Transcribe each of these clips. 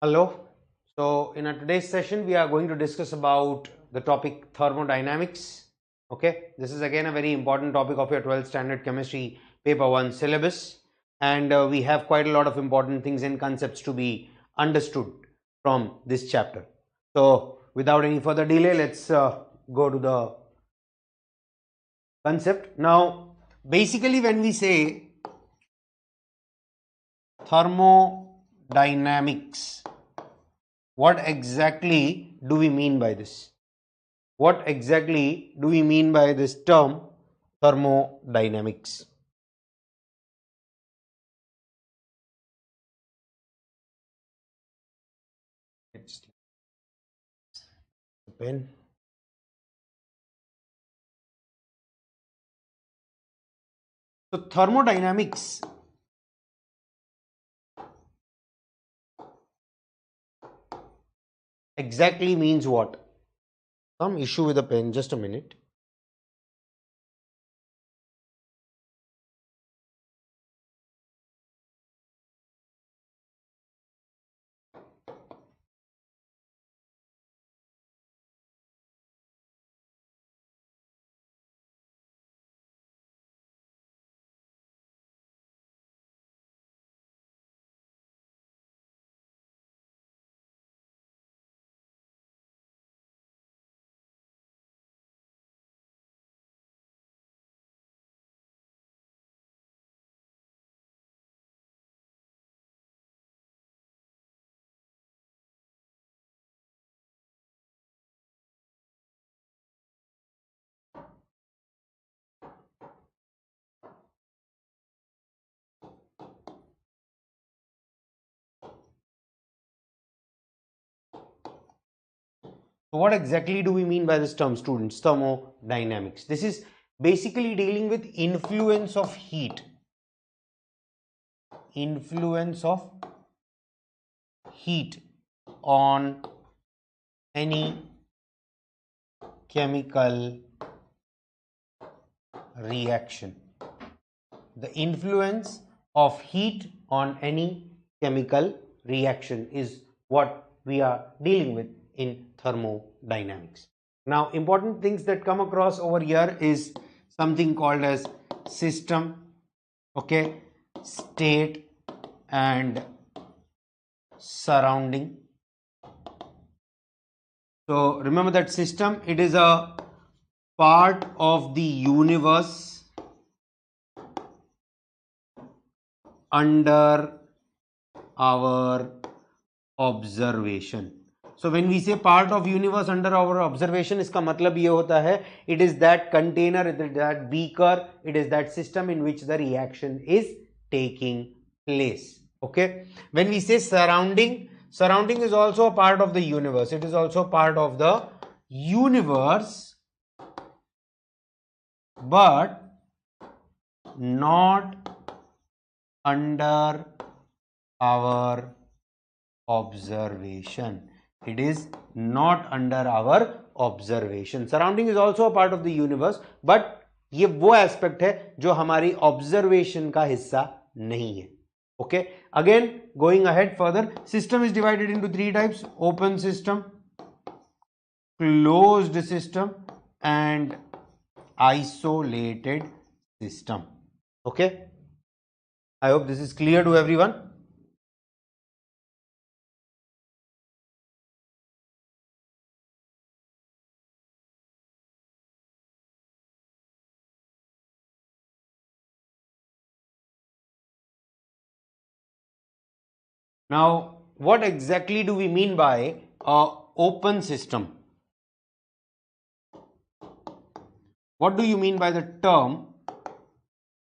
Hello. So in our today's session, we are going to discuss about the topic thermodynamics. Okay, this is again a very important topic of your 12th standard chemistry paper 1 syllabus, and we have quite a lot of important things and concepts to be understood from this chapter. So without any further delay, let's go to the concept. Now, basically when we say thermodynamics, what exactly do we mean by this? What exactly do we mean by this term thermodynamics? Pen. So thermodynamics exactly means what? Some issue with the pen, just a minute. So what exactly do we mean by this term, students? Thermodynamics. This is basically dealing with influence of heat. Influence of heat on any chemical reaction. The influence of heat on any chemical reaction is what we are dealing with in thermodynamics. Now, important things that come across over here is something called as system, okay, state and surrounding. So remember that system, it is a part of the universe under our observation. So when we say part of universe under our observation, इसका मतलब ये होता है it is that container, it is that beaker, it is that system in which the reaction is taking place. Okay. When we say surrounding, surrounding is also a part of the universe. It is also part of the universe, but not under our observation. It is not under our observation. Surrounding is also a part of the universe, but ये वो aspect है जो हमारी observation का हिस्सा नहीं है. Okay, again going ahead further, system is divided into three types: open system, closed system and isolated system. Okay, I hope this is clear to everyone. Now, what exactly do we mean by open system? What do you mean by the term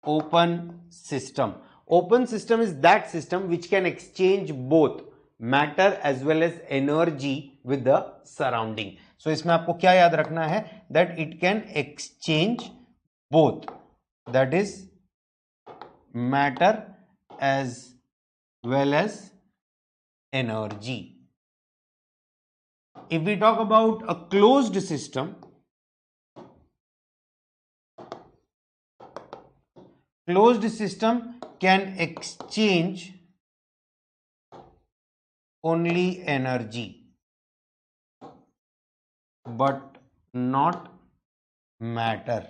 open system? Open system is that system which can exchange both matter as well as energy with the surrounding. So इसमें आपको क्या याद रखना है? That it can exchange both, that is matter as well as energy. If we talk about a closed system, closed system can exchange only energy but not matter.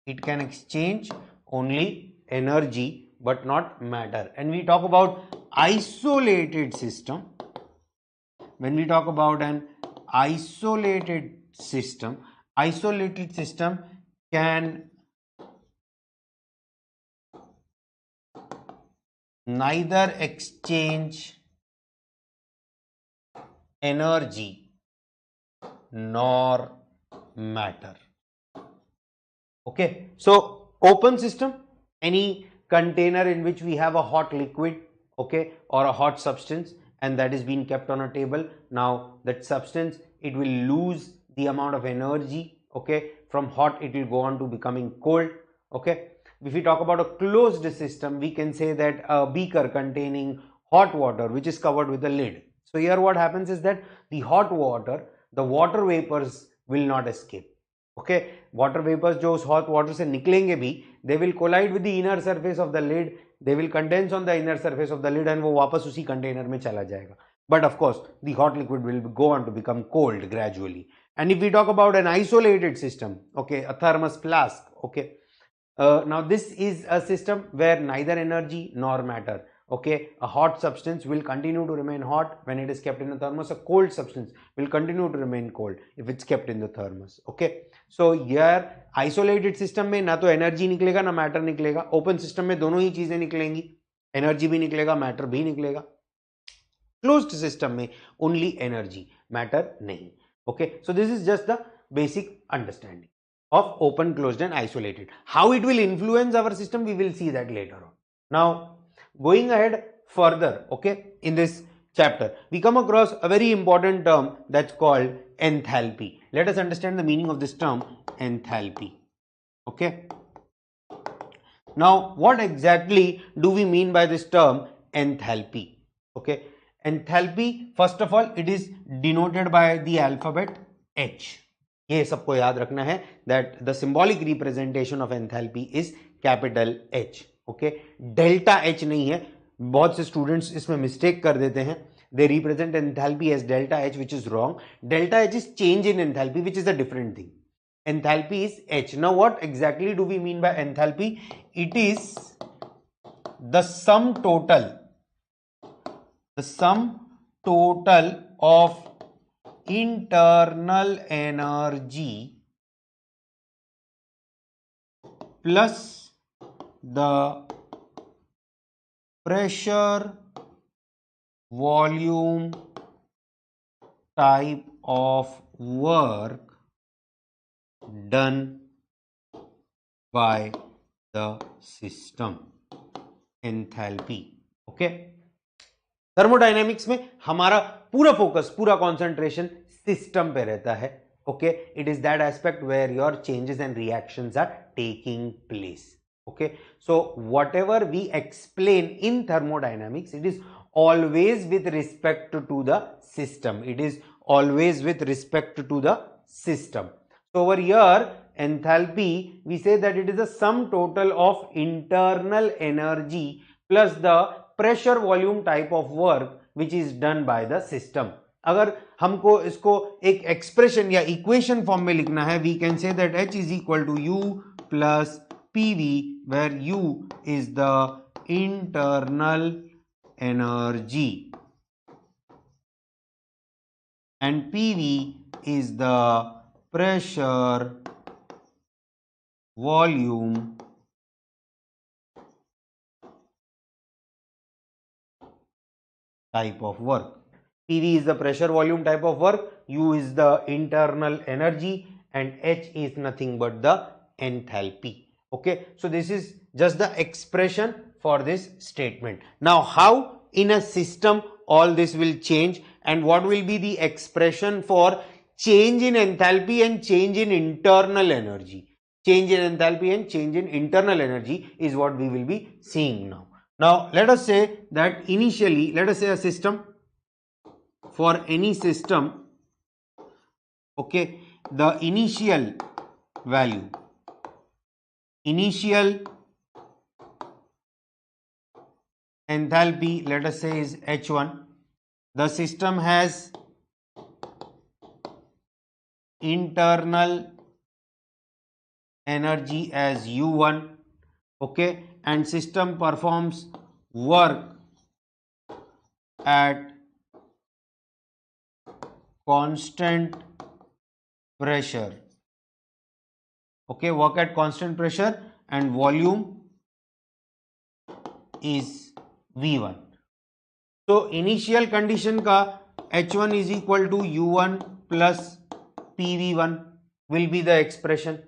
It can exchange only energy but not matter. And we talk about isolated system. When we talk about an isolated system can neither exchange energy nor matter. Okay, so open system, any container in which we have a hot liquid, okay, or a hot substance, and that is being kept on a table. Now that substance, it will lose the amount of energy, okay, from hot it will go on to becoming cold. Okay, if we talk about a closed system, we can say that a beaker containing hot water which is covered with a lid. So here what happens is that the hot water, the water vapors will not escape. Okay, water vapors जो उस hot water से निकलेंगे भी, they will collide with the inner surface of the lid, they will condense on the inner surface of the lid and वो वापस उसी container में चला जाएगा. But of course the hot liquid will go on to become cold gradually. And if we talk about an isolated system, okay, a thermos flask, okay, now this is a system where neither energy nor matter, okay, a hot substance will continue to remain hot when it is kept in a thermos, a cold substance will continue to remain cold if it's kept in the thermos. Okay, so here isolated system में ना तो energy निकलेगा ना matter निकलेगा, open system में दोनों ही चीजें निकलेंगी, energy भी निकलेगा, matter भी निकलेगा. Closed system में only energy, matter नहीं. Okay, so this is just the basic understanding of open, closed and isolated. How it will influence our system, we will see that later on. Now going ahead further, okay, in this chapter we come across a very important term that's called enthalpy. Let us understand the meaning of this term enthalpy. Okay, now what exactly do we mean by this term enthalpy? Okay, enthalpy, first of all, it is denoted by the alphabet H. ये सबको याद रखना है that the symbolic representation of enthalpy is capital H. Okay, delta H नहीं है. बहुत से students इसमें mistake कर देते हैं. They represent enthalpy as delta H, which is wrong. Delta H is change in enthalpy, which is a different thing. Enthalpy is H. Now what exactly do we mean by enthalpy? It is the sum total of internal energy plus the pressure volume type of work done by the system. Enthalpy. Okay, thermodynamics में हमारा पूरा focus, पूरा concentration system पे रहता है. Okay, it is that aspect where your changes and reactions are taking place. Okay, so whatever we explain in thermodynamics, it is always with respect to the system. It is always with respect to the system. So over here enthalpy, we say that it is a sum total of internal energy plus the pressure volume type of work which is done by the system. अगर हमको इसको एक expression या equation form में लिखना है, we can say that H is equal to U plus PV, where U is the internal energy and PV is the pressure volume type of work. PV is the pressure volume type of work, U is the internal energy and H is nothing but the enthalpy. Okay, so this is just the expression for this statement. Now how in a system all this will change and what will be the expression for change in enthalpy and change in internal energy? Change in enthalpy and change in internal energy is what we will be seeing now. Now let us say that initially, let us say a system, for any system, okay, the initial value, initial enthalpy, let us say is H1, the system has internal energy as U1, okay, and system performs work at constant pressure, okay, work at constant pressure and volume is V1. So initial condition का H1 is equal to U1 plus PV1 will be the expression.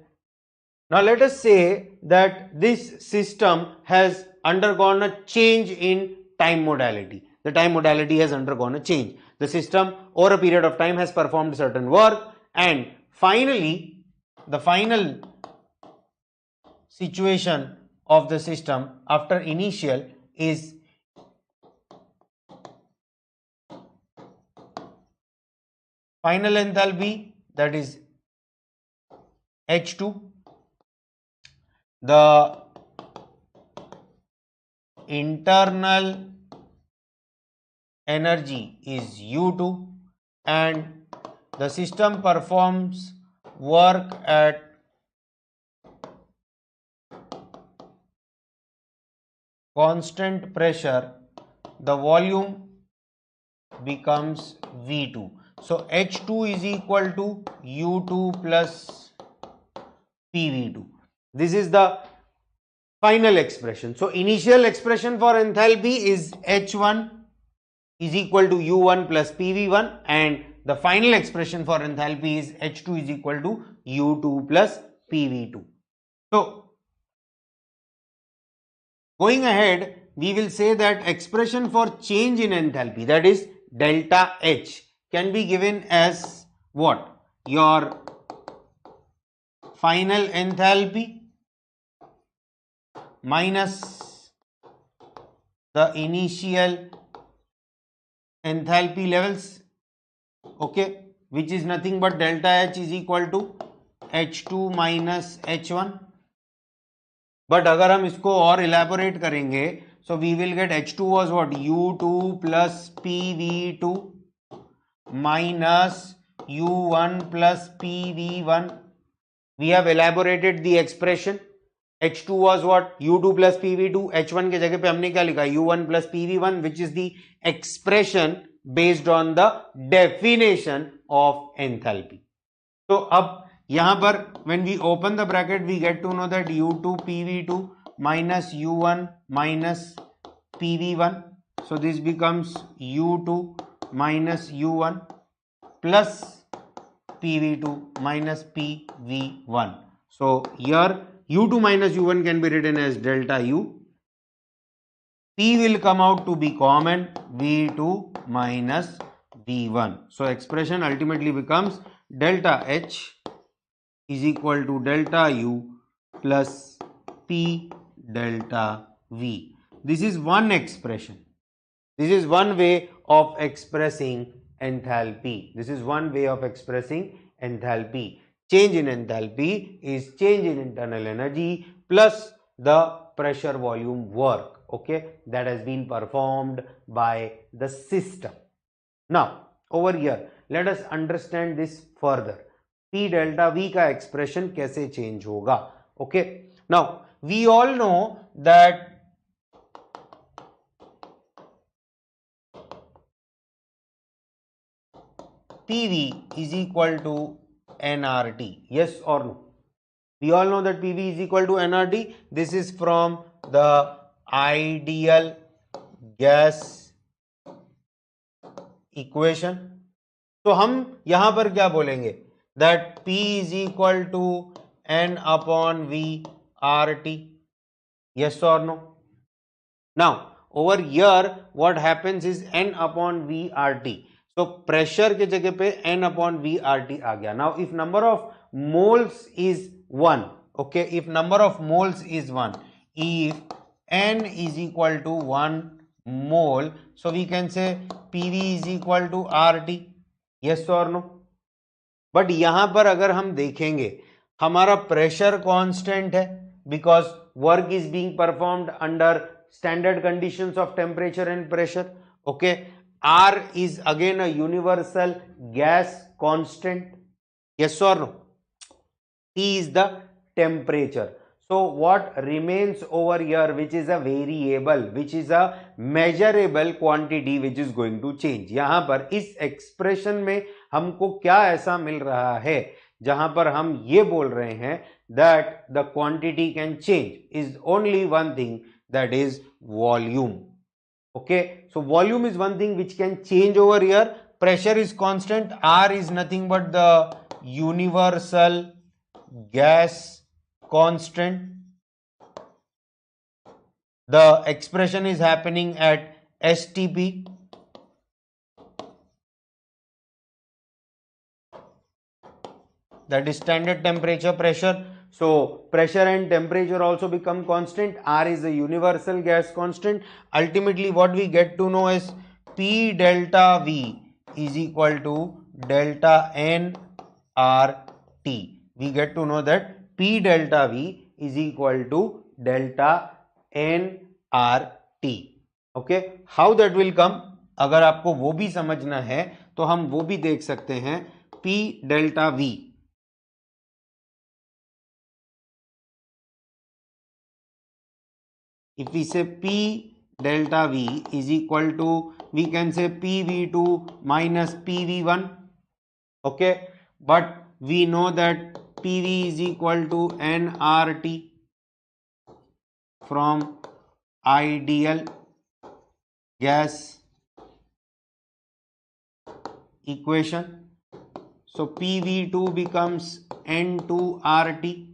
Now let us say that this system has undergone a change in time modality. The time modality has undergone a change. The system over a period of time has performed certain work, and finally the final situation of the system after initial is final enthalpy, that is H2. The internal energy is U2 and the system performs work at constant pressure. The volume becomes V2. So H2 is equal to U2 plus PV2. This is the final expression. So initial expression for enthalpy is H1 is equal to U1 plus PV1, and the final expression for enthalpy is H2 is equal to U2 plus PV2. So going ahead, we will say that expression for change in enthalpy, that is delta H, can be given as what? Your final enthalpy minus the initial enthalpy levels, okay, which is nothing but delta H is equal to H2 minus H1. But अगर हम इसको और elaborate करेंगे, so we will get H2 was what? U2 plus PV2 minus U1 plus PV1. We have elaborated the expression. H2 was what? U2 plus PV2. H1 के जगह पे हमने क्या लिखा? U1 plus PV1, which is the expression based on the definition of enthalpy. तो अब यहाँ पर when we open the bracket, we get to know that U2 PV2 minus U1 minus PV1. So this becomes U2 minus U1 plus PV2 minus PV1. So here U2 minus U1 can be written as delta U. P will come out to be common, V2 minus V1. So expression ultimately becomes delta H is equal to delta U plus P delta V. This is one expression. This is one way of expressing enthalpy. This is one way of expressing enthalpy. Change in enthalpy is change in internal energy plus the pressure volume work, okay, that has been performed by the system. Now over here let us understand this further. P delta V का expression कैसे change होगा, okay. Now we all know that PV is equal to nRT, yes or no? We all know that PV is equal to nRT. This is from the ideal gas equation. तो हम यहां पर क्या बोलेंगे? That P is equal to N upon V RT, yes or no? Now over here what happens is N upon V RT. So pressure के जगह पे N upon V RT आ गया. Now if number of moles is 1, okay, if number of moles is 1, if N is equal to 1 mole, so we can say PV is equal to RT, yes or no? But यहां पर अगर हम देखेंगे हमारा pressure constant है because work is being performed under standard conditions of temperature and pressure, okay, R is again a universal gas constant. Yes or no? T is the temperature. So what remains over here, which is a variable, which is a measurable quantity which is going to change. यहाँ पर इस expression में हमको क्या ऐसा मिल रहा है जहां पर हम ये बोल रहे हैं that the quantity can change, is only one thing, that is volume. Okay, so volume is one thing which can change over here. Pressure is constant. R is nothing but the universal gas constant. The expression is happening at STP. That is standard temperature pressure. So pressure and temperature also become constant. R is a universal gas constant. Ultimately what we get to know is P delta V is equal to delta N R T. We get to know that P delta V is equal to delta N R T. Okay, how that will come? अगर आपको वो भी समझना है तो हम वो भी देख सकते हैं. P delta V, if we say P delta V is equal to, we can say PV2 minus PV1. Okay, but we know that PV is equal to nRT from ideal gas equation. So PV2 becomes N2RT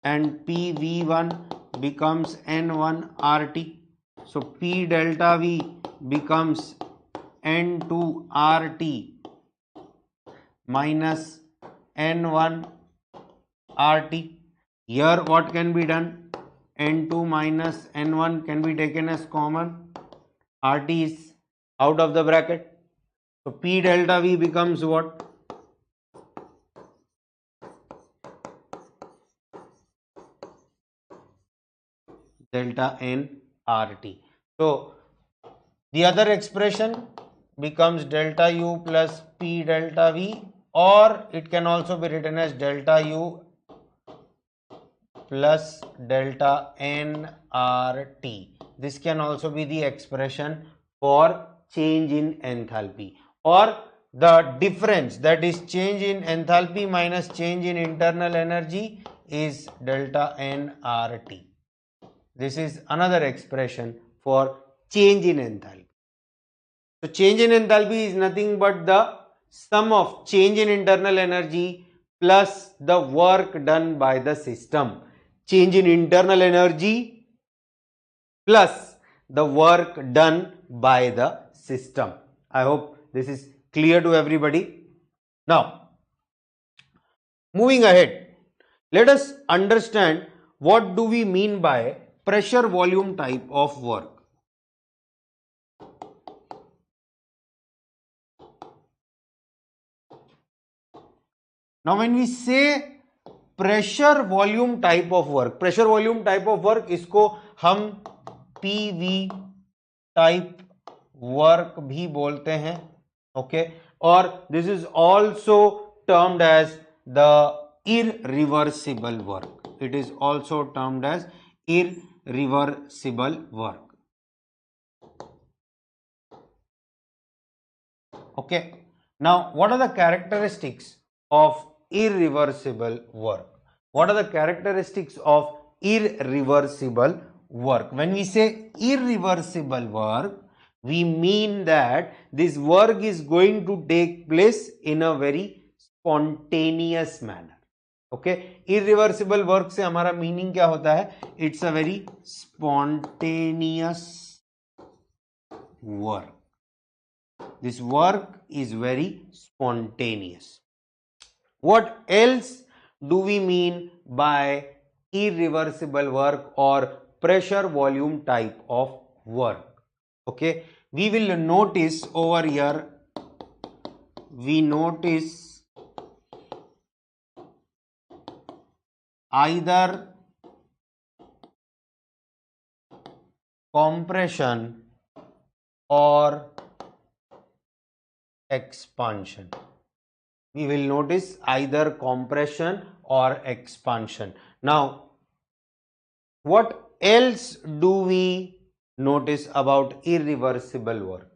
and PV1 becomes N1RT. So P delta V becomes N2RT minus N1RT. Here what can be done? N2 minus N1 can be taken as common. RT is out of the bracket. So P delta V becomes what? Delta N RT. So the other expression becomes delta U plus P delta V, or it can also be written as delta U plus delta N RT. This can also be the expression for change in enthalpy, or the difference, that is change in enthalpy minus change in internal energy, is delta N RT. This is another expression for change in enthalpy. So change in enthalpy is nothing but the sum of change in internal energy plus the work done by the system. Change in internal energy plus the work done by the system. I hope this is clear to everybody. Now, moving ahead, let us understand what do we mean by pressure volume type of work. Now when we say pressure volume type of work, pressure volume type of work, इसको हम PV type work भी बोलते हैं. Okay, or this is also termed as the irreversible work. It is also termed as irreversible work. Okay, now what are the characteristics of irreversible work? What are the characteristics of irreversible work? When we say irreversible work, we mean that this work is going to take place in a very spontaneous manner. Okay, irreversible work से हमारा meaning क्या होता है? It's a very spontaneous work. This work is very spontaneous. What else do we mean by irreversible work or pressure volume type of work? Okay, we will notice over here, we notice either compression or expansion. We will notice either compression or expansion. Now, what else do we notice about irreversible work?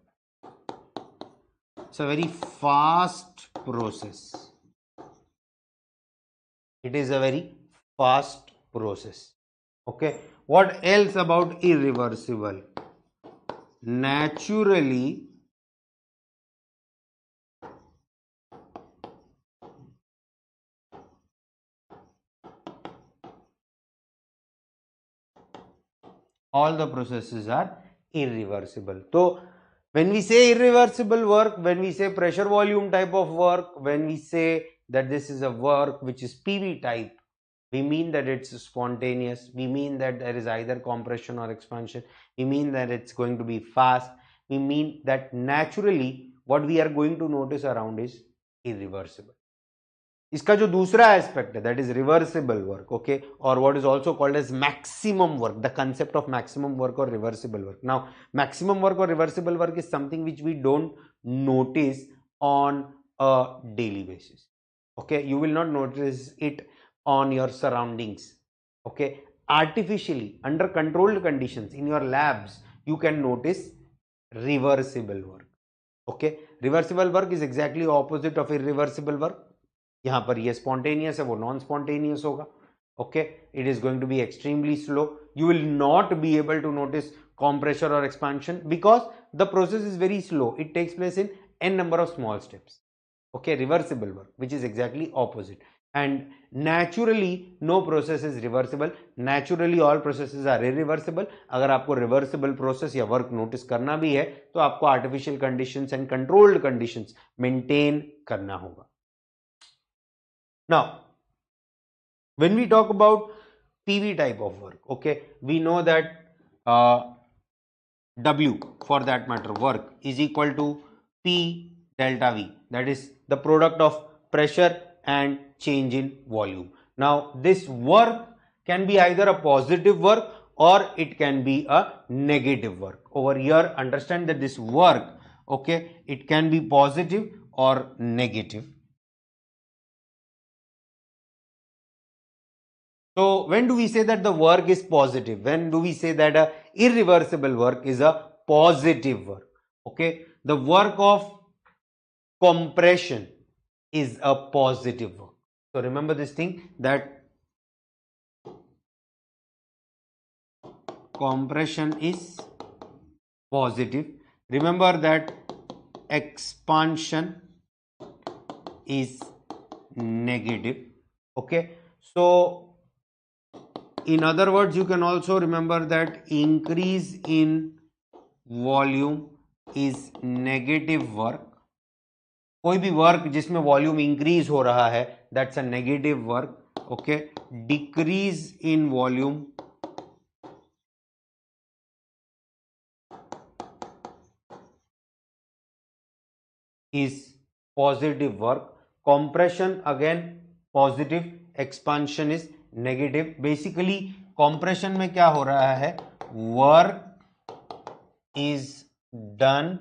It's a very fast process. It is a very fast process. Okay. What else about irreversible? Naturally, all the processes are irreversible. So, when we say irreversible work, when we say pressure volume type of work, when we say that this is a work which is PV type, we mean that it's spontaneous, we mean that there is either compression or expansion, we mean that it's going to be fast, we mean that naturally what we are going to notice around is irreversible. इसका जो दूसरा aspect है that is reversible work, okay, और what is also called as maximum work, the concept of maximum work और reversible work. Now maximum work और reversible work is something which we don't notice on a daily basis. Okay, you will not notice it on your surroundings. Okay, artificially under controlled conditions in your labs you can notice reversible work. Okay, reversible work is exactly opposite of irreversible work. यहाँ पर ये spontaneous है, वो non spontaneous होगा. Okay, it is going to be extremely slow. You will not be able to notice compression or expansion because the process is very slow. It takes place in n number of small steps. Okay, reversible work, which is exactly opposite. And naturally no process is reversible. Naturally all processes are irreversible. अगर आपको reversible process या work notice करना भी है तो आपको artificial conditions and controlled conditions maintain करना होगा. Now, when we talk about PV type of work, okay, we know that W for that matter work is equal to P delta V, that is the product of pressure and change in volume. Now this work can be either a positive work or it can be a negative work. Over here understand that this work, okay, it can be positive or negative. So when do we say that the work is positive? When do we say that a irreversible work is a positive work? Okay, the work of compression is a positive work. So remember this thing that compression is positive. Remember that expansion is negative. Okay, so in other words you can also remember that increase in volume is negative work. कोई भी work जिसमें volume increase हो रहा है that's a negative work. Okay, decrease in volume is positive work. Compression again positive, expansion is negative. Basically compression में क्या हो रहा है, work is done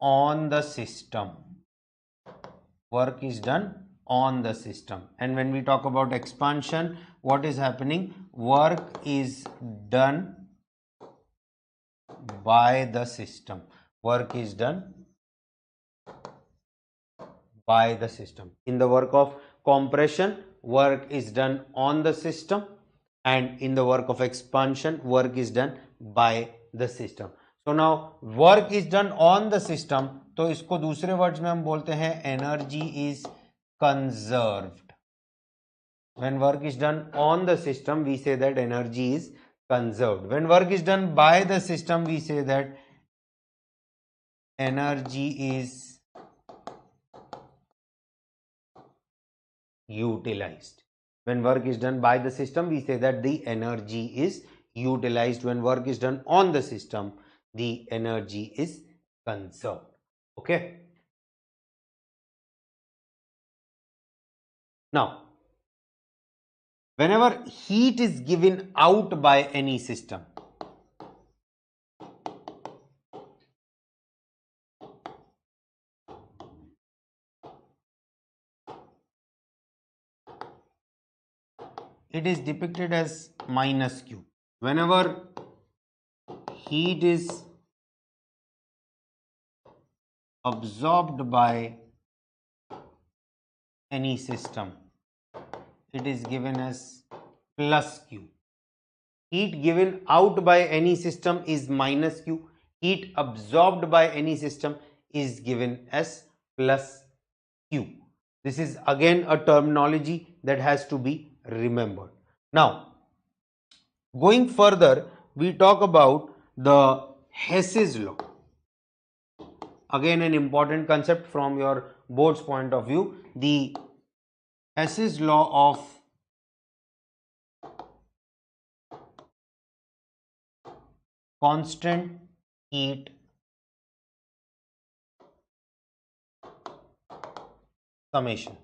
on the system. Work is done on the system. And when we talk about expansion, what is happening? Work is done by the system. Work is done by the system. In the work of compression, work is done on the system, and in the work of expansion, work is done by the system. So now work is done on the system, तो इसको दूसरे words में हम बोलते हैं energy is conserved. When work is done on the system, we say that energy is conserved. When work is done by the system, we say that energy is utilized. When work is done by the system, we say that the energy is utilized. When work is done on the system, the energy is conserved. Okay, now whenever heat is given out by any system, it is depicted as minus Q. Whenever heat is absorbed by any system, it is given as plus Q. Heat given out by any system is minus Q. Heat absorbed by any system is given as plus Q. This is again a terminology that has to be remembered. Now, going further, we talk about the Hess's law. Again, an important concept from your board's point of view. The Hess's law of constant heat summation.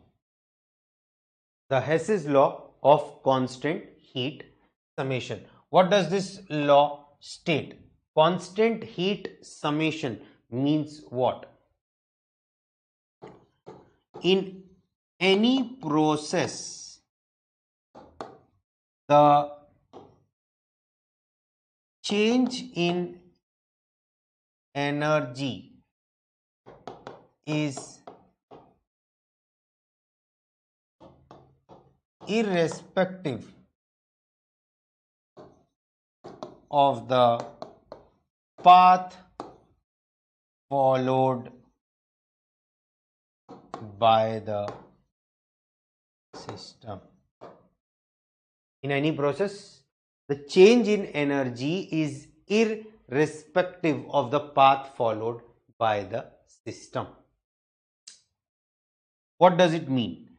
The Hess's law of constant heat summation. What does this law state? Constant heat summation means what? In any process, the change in energy is irrespective of the path followed by the system. In any process, the change in energy is irrespective of the path followed by the system. What does it mean?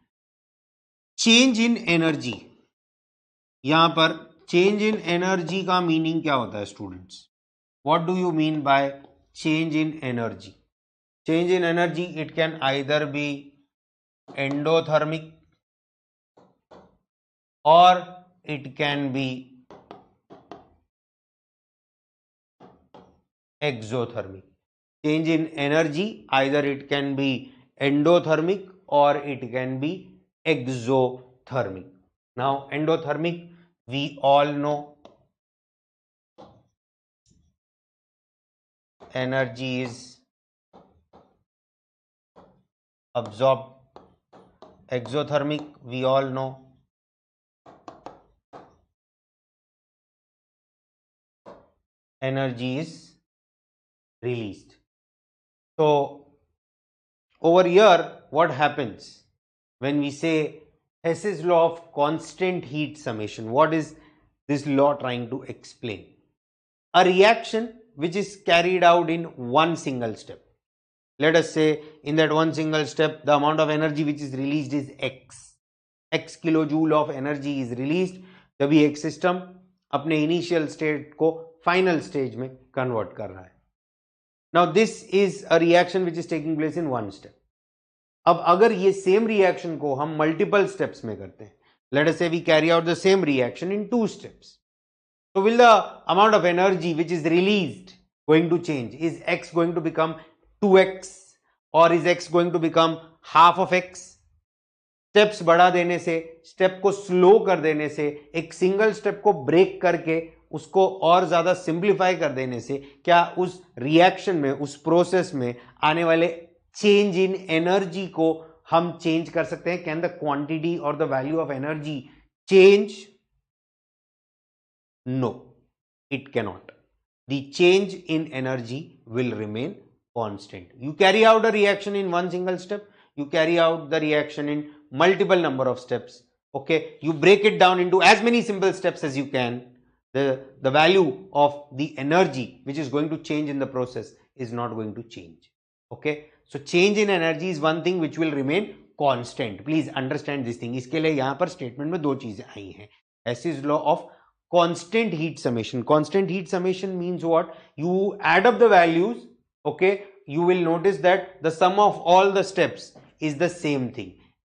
Change in energy. यहाँ पर change in energy का meaning क्या होता है students? What do you mean by change in energy? Change in energy, it can either be endothermic or it can be exothermic. Change in energy, either it can be endothermic or it can be exothermic. Now, endothermic, we all know energy is absorbed. Exothermic, we all know energy is released. So, over here, what happens when we say Hess's law of constant heat summation? What is this law trying to explain? A reaction which is carried out in one single step. Let us say in that one single step, the amount of energy which is released is X. X kilojoule of energy is released. तभी एक system अपने initial state को final stage में convert कर रहा है. Now this is a reaction which is taking place in one step. अब अगर ये सेम रिएक्शन को हम मल्टीपल स्टेप्स में करते हैं, let us say we carry out the same reaction in two steps. So will the amount of energy which is released going to change? Is X going to become 2X or is X going to become half of X? Steps बढ़ा देने से, step को slow कर देने से, एक single step को break करके उसको और ज्यादा सिंप्लीफाई कर देने से क्या उस रिएक्शन में, उस प्रोसेस में आने वाले चेंज इन एनर्जी को हम चेंज कर सकते हैं? कैन द क्वांटिटी और the value of energy change? No, it cannot. The change in energy will remain constant. You carry out a reaction in one single step, you carry out the reaction in multiple number of steps. Okay, you break it down into as many simple steps as you can. The value of the energy which is going to change in the process is not going to change. Okay, so change in energy is one thing which will remain constant. Please understand this thing. इसके लिए यहाँ पर statement में दो चीजें आई हैं. Hess's law of constant heat summation. Constant heat summation means what? You add up the values. Okay, you will notice that the sum of all the steps is the same thing.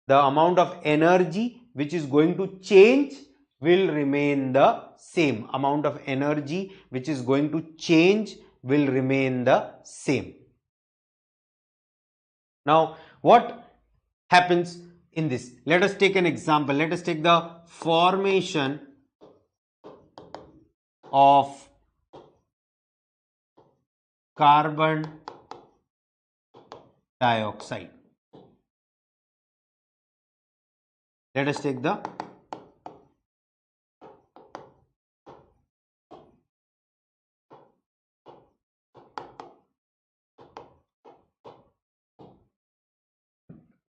The amount of energy which is going to change will remain the same. Amount of energy which is going to change will remain the same. Now, what happens in this. Let us take an example. Let us take the formation of carbon dioxide. Let us take the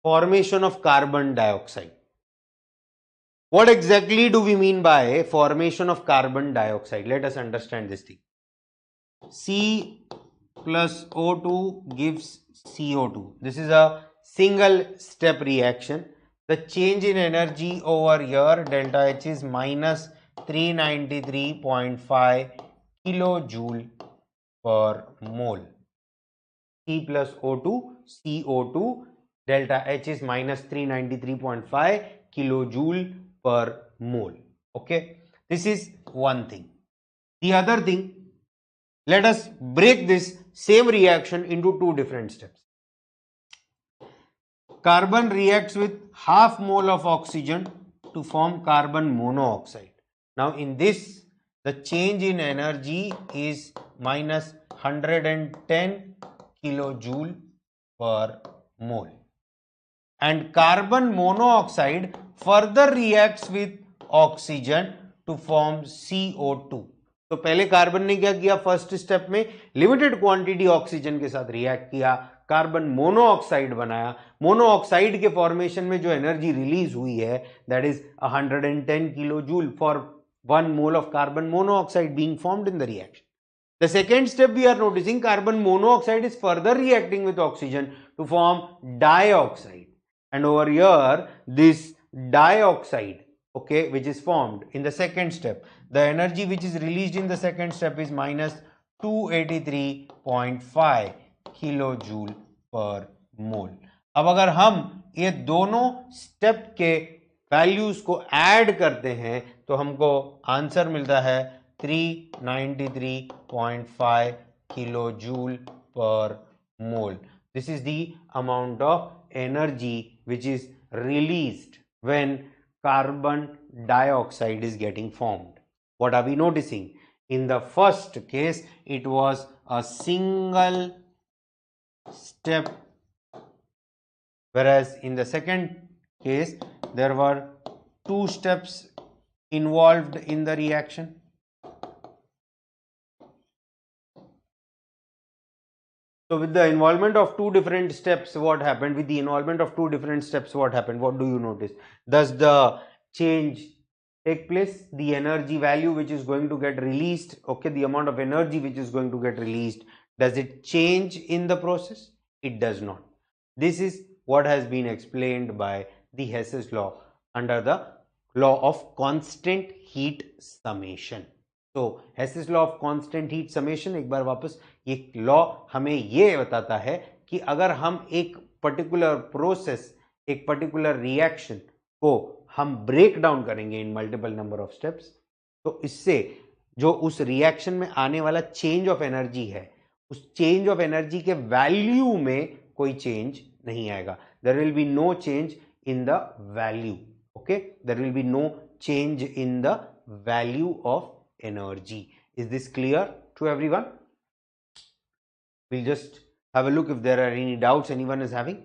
formation of carbon dioxide. What exactly do we mean by formation of carbon dioxide? Let us understand this thing. C plus O2 gives CO2. This is a single step reaction. The change in energy over here, delta H, is minus 393.5 kilojoule per mole. C plus O2, CO2, delta H is minus 393.5 kilojoule per mole. Okay, this is one thing. The other thing, let us break this same reaction into two different steps. Carbon reacts with half mole of oxygen to form carbon monoxide. Now in this, the change in energy is minus 110 kilojoule per mole. And carbon monoxide further reacts with oxygen to form CO2. तो पहले carbon ने क्या किया, first step में limited quantity oxygen के साथ react किया, carbon monoxide बनाया. मोनोऑक्साइड के फॉर्मेशन में जो एनर्जी रिलीज हुई है that is 110 kilo joule for 1 mole of carbon monoxide being formed in the reaction. The second step we are noticing, carbon monoxide is further reacting with oxygen to form dioxide, and over here this dioxide, okay, which is formed in the second step, the energy which is released in the second step is minus 283.5 kilojoule per mole. अब अगर हम ये दोनों step के values को add करते हैं तो हमको आंसर मिलता है 393.5 kilojoule per mole. This is the amount of energy which is released when carbon dioxide is getting formed. What are we noticing? In the first case, it was a single step, whereas in the second case, there were two steps involved in the reaction. So with the involvement of two different steps, what happened? With the involvement of two different steps, what happened? What do you notice? Does the change take place? The energy value which is going to get released, okay, the amount of energy which is going to get released, does it change in the process? It does not. This is what has been explained by the Hess's law under the law of constant heat summation. तो Hess's law of constant heat summation, एक बार वापस, ये law हमें ये बताता है कि अगर हम एक पर्टिकुलर प्रोसेस, एक पर्टिकुलर रिएक्शन को हम ब्रेक डाउन करेंगे इन मल्टीपल नंबर ऑफ स्टेप्स, तो इससे जो उस रिएक्शन में आने वाला चेंज ऑफ एनर्जी है, उस चेंज ऑफ एनर्जी के वैल्यू में कोई चेंज नहीं आएगा. There will be no change in the value. Okay, there will be no change in the value of energy. Is this clear to everyone? We'll just have a look if there are any doubts anyone is having.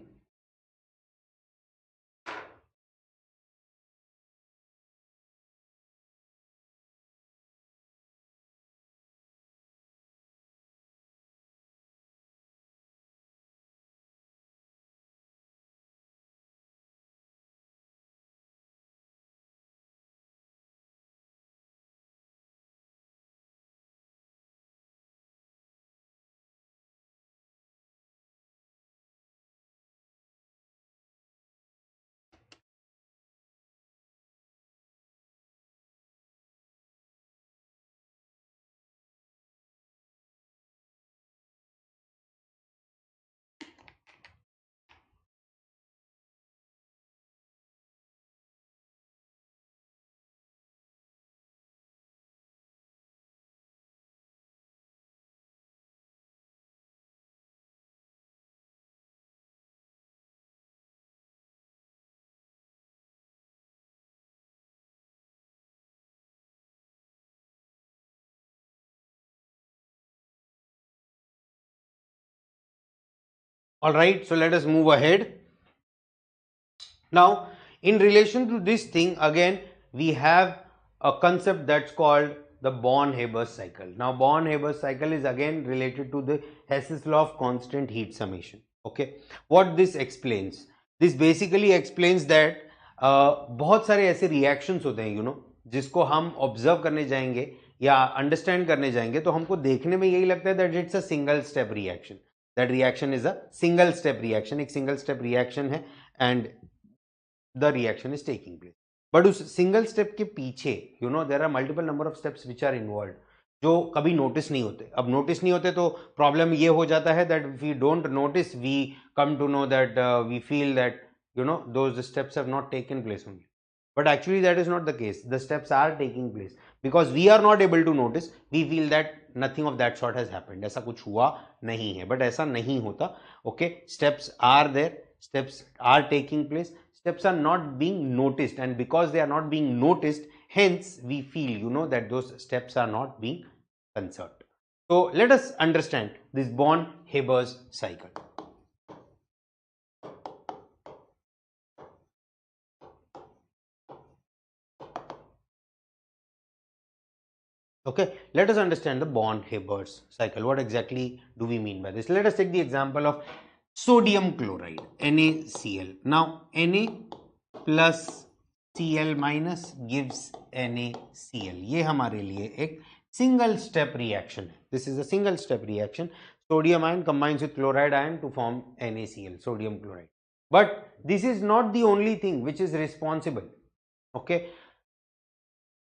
All right, so let us move ahead. Now, in relation to this thing, again, we have a concept that's called the Born-Haber cycle. Now, Born-Haber cycle is again related to the Hess's law of constant heat summation. Okay, what this explains? This basically explains that बहुत सारे ऐसे reactions होते हैं, जिसको हम observe करने जाएंगे या understand करने जाएंगे, तो हमको देखने में यही लगता है that it's a single step reaction. That reaction is a single step reaction. एक single step reaction है and the reaction is taking place. But उस single step के पीछे there are multiple number of steps which are involved, जो कभी notice नहीं होते. अब notice नहीं होते तो problem ये हो जाता है that if we don't notice, we come to know that we feel that those steps have not taken place only. But actually that is not the case. The steps are taking place. Because we are not able to notice, we feel that nothing of that sort has happened. ऐसा कुछ हुआ नहीं है. But ऐसा नहीं होता. Okay, steps are there. Steps are taking place. Steps are not being noticed, and because they are not being noticed, hence we feel that those steps are not being considered. So let us understand this Born-Haber's cycle. Okay, let us understand the Born-Haber's cycle. What exactly do we mean by this? Let us take the example of sodium chloride, NaCl. Now Na plus Cl minus gives NaCl. ये हमारे लिए एक single step reaction है. This is a single step reaction. Sodium ion combines with chloride ion to form NaCl, sodium chloride. But this is not the only thing which is responsible. Okay,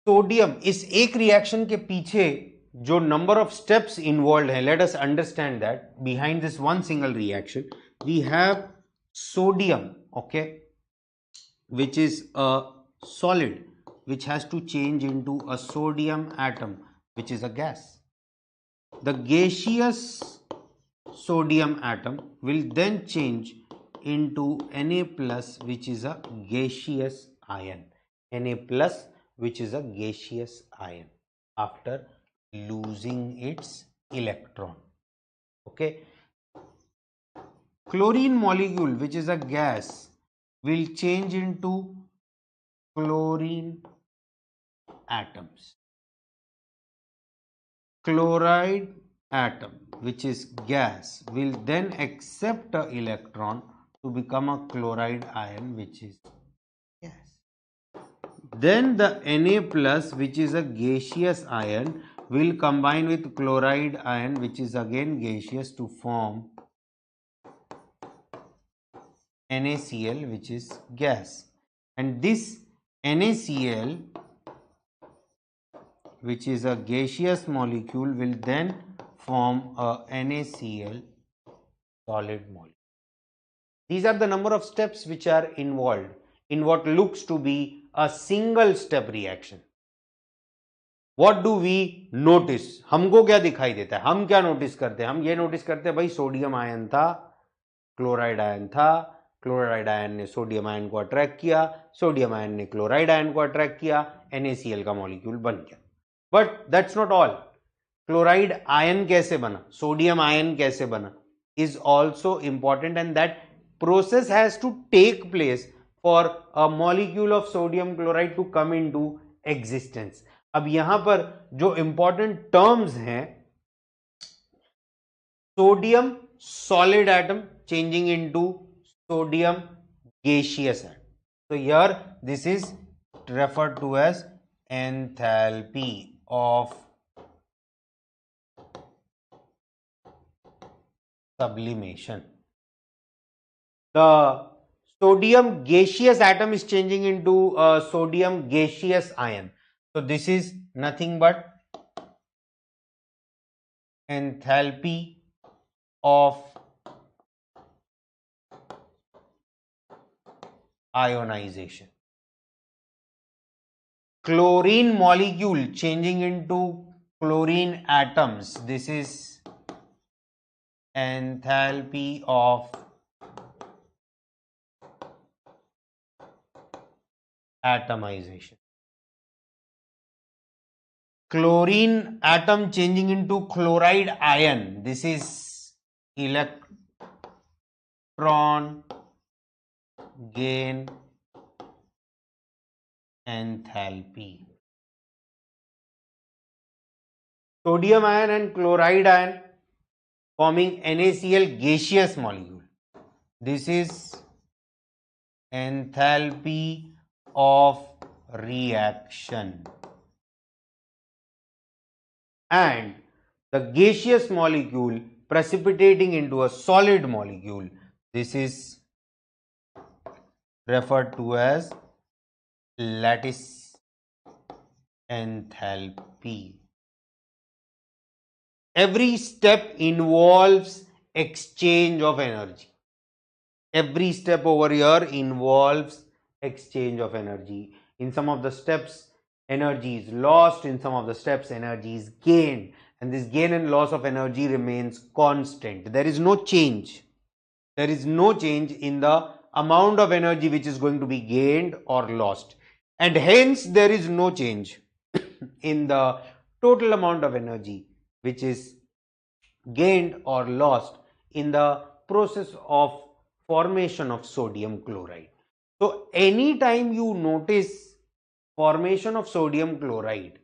sodium इस एक reaction के पीछे जो number of steps involve है, let us understand that behind this one single reaction we have sodium, okay, which is a solid which has to change into a sodium atom which is a gas. The gaseous sodium atom will then change into Na plus which is a gaseous ion. Na plus which is a gaseous ion after losing its electron. Okay, chlorine molecule which is a gas will change into chlorine atoms. Chloride atom which is gas will then accept an electron to become a chloride ion which is gas. Then the Na plus which is a gaseous ion will combine with chloride ion which is again gaseous to form NaCl which is gas, and this NaCl which is a gaseous molecule will then form a NaCl solid molecule. These are the number of steps which are involved in what looks to be a single step reaction. What do we notice? हमको क्या दिखाई देता है? हम क्या notice करते हैं? हम ये नोटिस करते हैं भाई सोडियम आयन था, क्लोराइड आयन था, क्लोराइड आयन ने सोडियम आयन को अट्रैक्ट किया, सोडियम आयन ने क्लोराइड आयन को अट्रैक्ट किया, NaCl का मॉलिक्यूल बन गया. But that's not all. Chloride ion कैसे बना, सोडियम आयन कैसे बना is also important, and that process has to take place for a molecule of sodium chloride to come into existence. अब यहां पर जो important terms हैं, sodium solid atom changing into sodium gaseous atom. So here this is referred to as enthalpy of sublimation. The sodium gaseous atom is changing into a sodium gaseous ion. So this is nothing but enthalpy of ionization. Chlorine molecule changing into chlorine atoms. This is enthalpy of atomization. Chlorine atom changing into chloride ion. This is electron gain enthalpy. Sodium ion and chloride ion forming NaCl gaseous molecule. This is enthalpy of reaction. And the gaseous molecule precipitating into a solid molecule, this is referred to as lattice enthalpy. Every step involves exchange of energy. Every step over here involves exchange of energy. In some of the steps, energy is lost. In some of the steps, energy is gained. And this gain and loss of energy remains constant. There is no change. There is no change in the amount of energy which is going to be gained or lost. And hence, there is no change in the total amount of energy which is gained or lost in the process of formation of sodium chloride. So anytime you notice formation of sodium chloride,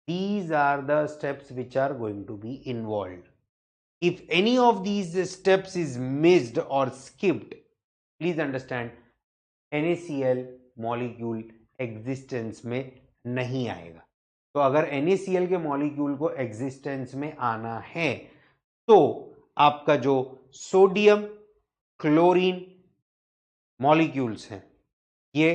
these are the steps which are going to be involved. If any of these steps is missed or skipped, please understand NaCl molecule existence में नहीं आएगा. तो अगर NaCl के molecule को existence में आना है तो आपका जो सोडियम क्लोरीन मॉलिक्यूल्स हैं ये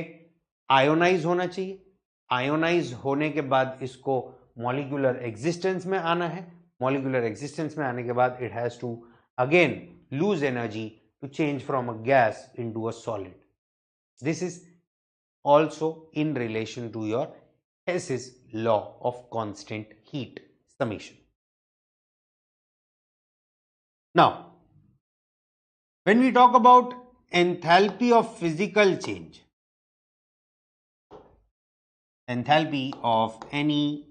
आयोनाइज होना चाहिए. आयोनाइज होने के बाद इसको मॉलिक्यूलर एग्जिस्टेंस में आना है. मॉलिक्यूलर एग्जिस्टेंस में आने के बाद it has to again lose energy to change from a gas into a solid. This is also in relation to your Hess's law of constant heat summation. Now, when we talk about enthalpy of physical change, enthalpy of any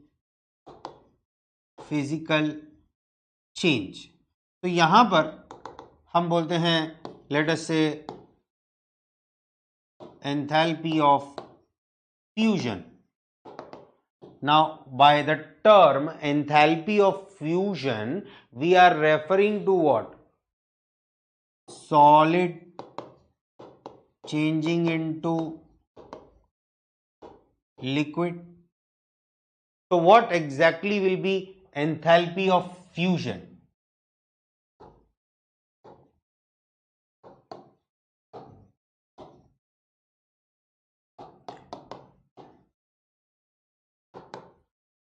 physical change, तो यहां पर हम बोलते हैं let us say enthalpy of fusion. Now, by the term enthalpy of fusion, we are referring to what? Solid changing into liquid. So, what exactly will be enthalpy of fusion?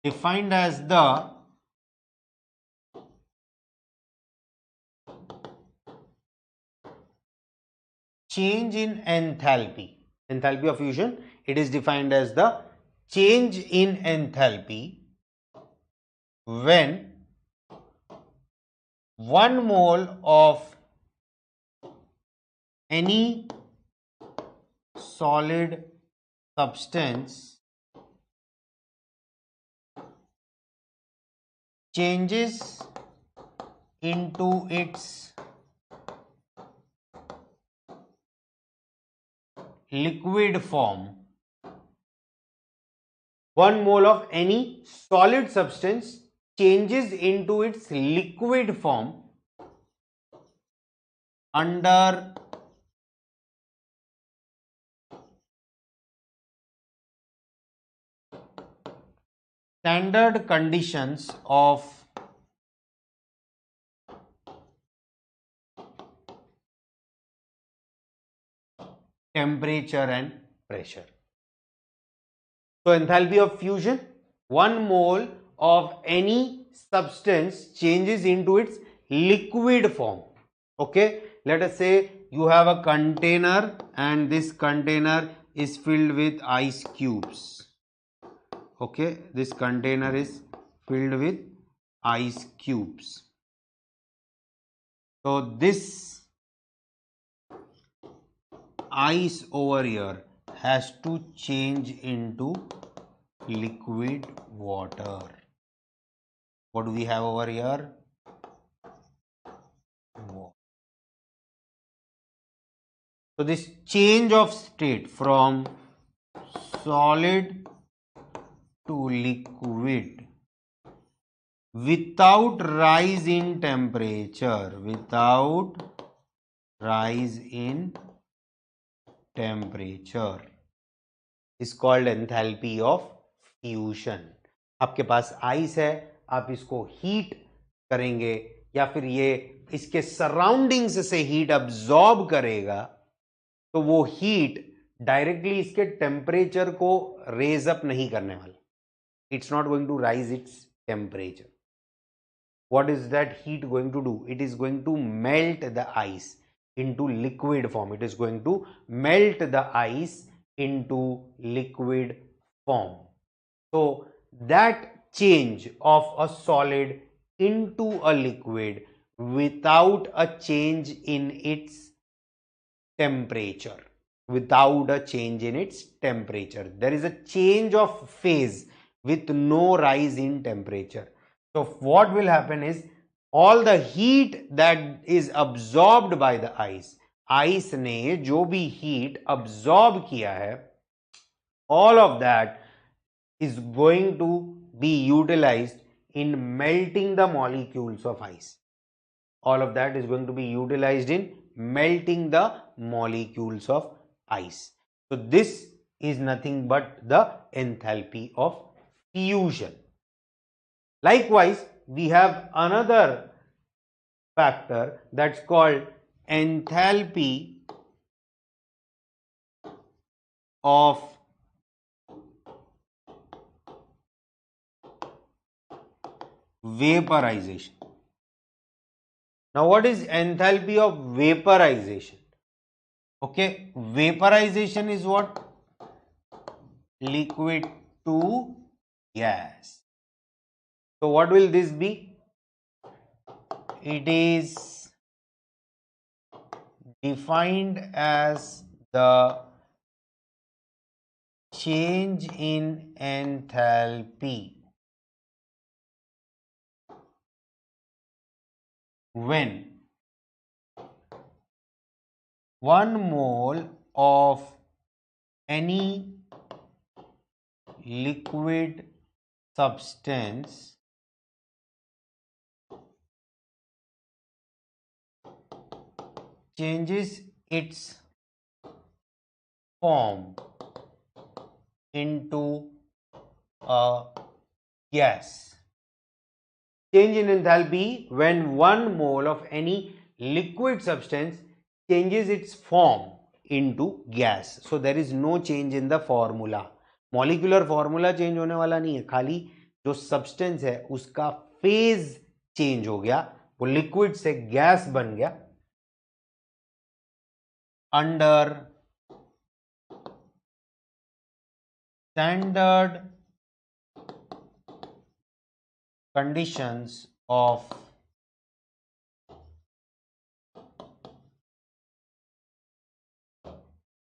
Defined as the change in enthalpy. Enthalpy of fusion, it is defined as the change in enthalpy when 1 mole of any solid substance changes into its liquid form. 1 mole of any solid substance changes into its liquid form under standard conditions of temperature and pressure. So, enthalpy of fusion, 1 mole of any substance changes into its liquid form. Okay, let us say you have a container and this container is filled with ice cubes. Okay, this container is filled with ice cubes. So, this ice over here has to change into liquid water. What do we have over here? Water. So this change of state from solid to liquid without rise in temperature, is called enthalpy of fusion. आपके पास ice है, आप इसको heat करेंगे या फिर ये इसके surroundings से हीट अब्सॉर्ब करेगा, तो वो हीट डायरेक्टली इसके टेम्परेचर को रेज अप नहीं करने वाला. It's not going to rise its temperature. What is that heat going to do? It is going to melt the ice into liquid form. It is going to melt the ice into liquid form. So that change of a solid into a liquid without a change in its temperature, there is a change of phase with no rise in temperature. So what will happen is, all the heat that is absorbed by the ice ने जो भी heat absorb किया है, all of that is going to be utilized in melting the molecules of ice. All of that is going to be utilized in melting the molecules of ice. So this is nothing but the enthalpy of fusion. Likewise, we have another factor that's called enthalpy of vaporization. Now, what is enthalpy of vaporization? Okay, vaporization is what? Liquid to gas. So what will this be? It is defined as the change in enthalpy when 1 mole of any liquid substance changes its form into a gas. Change in enthalpy when 1 mole of any liquid substance changes its form into gas. So there is no change in the formula. Molecular formula change होने वाला नहीं है, खाली जो substance है उसका phase change हो गया, वो liquid से gas बन गया under standard conditions of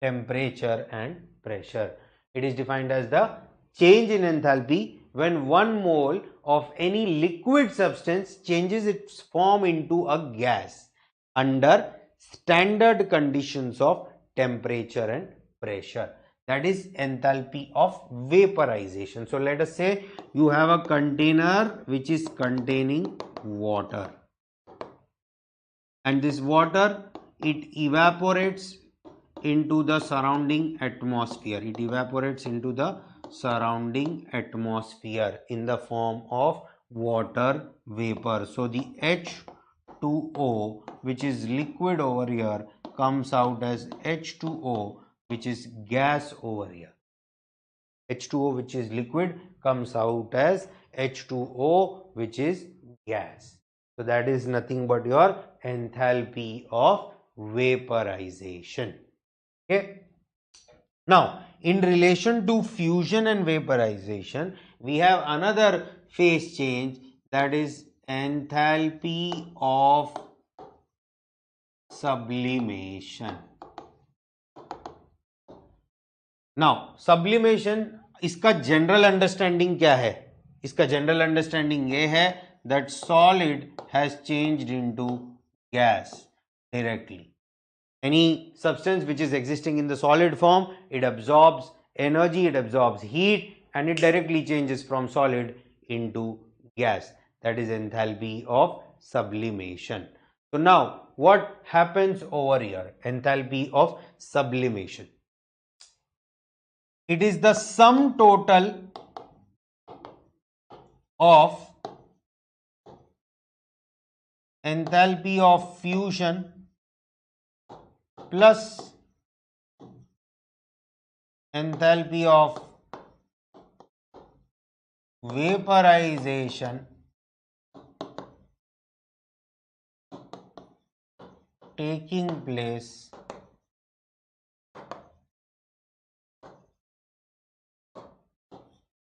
temperature and pressure. It is defined as the change in enthalpy when 1 mole of any liquid substance changes its form into a gas under standard conditions of temperature and pressure. That is enthalpy of vaporization. So let us say you have a container which is containing water, and this water, it evaporates into the surrounding atmosphere. It evaporates into the surrounding atmosphere in the form of water vapor. So the H2O, which is liquid over here, comes out as H2O, which is gas over here. H2O, which is liquid, comes out as H2O, which is gas. So that is nothing but your enthalpy of vaporization. Okay. Now, in relation to fusion and vaporization, we have another phase change, that is enthalpy of sublimation. Now, sublimation, इसका general understanding क्या है? इसका general understanding ये है that solid has changed into gas directly. Any substance which is existing in the solid form, it absorbs energy, it absorbs heat, and it directly changes from solid into gas. That is enthalpy of sublimation. So now what happens over here? Enthalpy of sublimation. It is the sum total of enthalpy of fusion plus enthalpy of vaporization taking place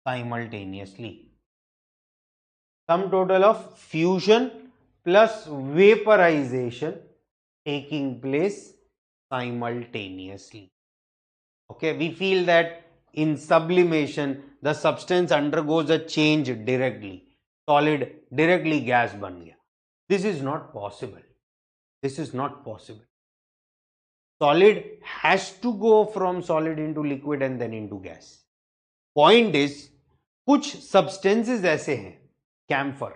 simultaneously. Sum total of fusion plus vaporization taking place simultaneously. Okay, we feel that in sublimation the substance undergoes a change directly. Solid directly gas ban gaya. This is not possible. This is not possible. Solid has to go from solid into liquid and then into gas. Point is, कुछ substances ऐसे हैं, camphor,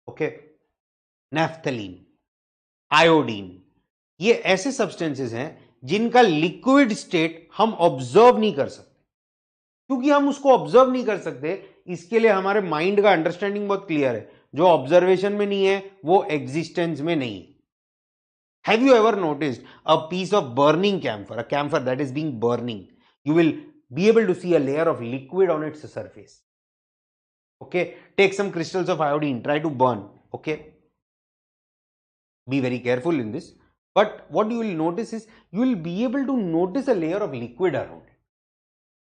okay, naphthalene, iodine, ये ऐसे substances हैं जिनका liquid state हम observe नहीं कर सकते. क्योंकि हम उसको observe नहीं कर सकते, इसके लिए हमारे mind का understanding बहुत clear है. जो observation में नहीं है, वो existence में नहीं है. Have you ever noticed a piece of burning camphor, a camphor that is being burning? You will be able to see a layer of liquid on its surface. Okay, take some crystals of iodine, try to burn. Okay, be very careful in this. But what you will notice is you will be able to notice a layer of liquid around it.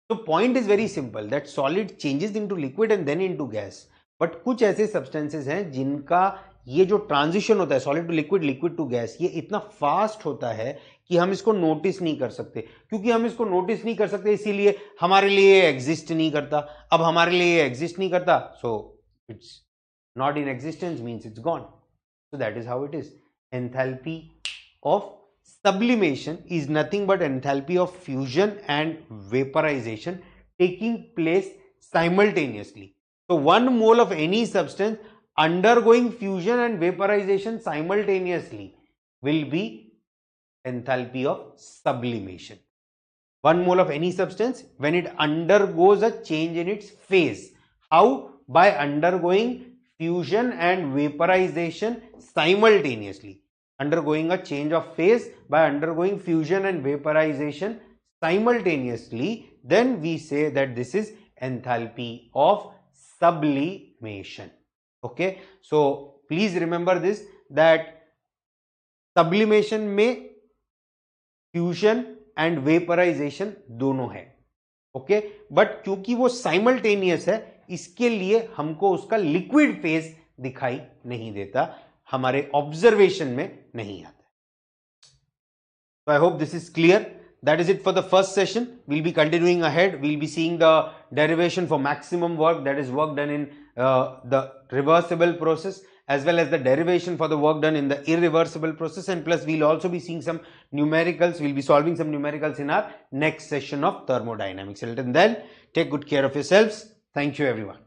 So point is very simple, that solid changes into liquid and then into gas. But कुछ ऐसे substances हैं जिनका ये जो transition होता है solid to liquid, liquid to gas, ये इतना फास्ट होता है कि हम इसको नोटिस नहीं कर सकते. क्योंकि हम इसको नोटिस नहीं कर सकते इसीलिए हमारे लिए ये एग्जिस्ट नहीं करता. अब हमारे लिए ये एग्जिस्ट नहीं करता, so it's not in existence, means it's gone. So that is how it is. Enthalpy of sublimation is nothing but enthalpy of fusion and vaporization taking place simultaneously. So one mole of any substance undergoing fusion and vaporization simultaneously will be enthalpy of sublimation. One mole of any substance when it undergoes a change in its phase. How? By undergoing fusion and vaporization simultaneously. Undergoing a change of phase by undergoing fusion and vaporization simultaneously, then we say that this is enthalpy of sublimation. Okay, so please remember this, that sublimation में fusion and vaporization दोनों है. Okay, but क्योंकि वो simultaneous है, इसके लिए हमको उसका liquid phase दिखाई नहीं देता, हमारे ऑब्जर्वेशन में नहीं आता. So I hope this is clear. That is it for the first session. We'll be continuing ahead. We'll be seeing the derivation for maximum work, that is work done in the reversible process, as well as the derivation for the work done in the irreversible process, and plus we'll also be seeing some numericals. We'll be solving some numericals in our next session of thermodynamics. Until then, take good care of yourselves. Thank you everyone.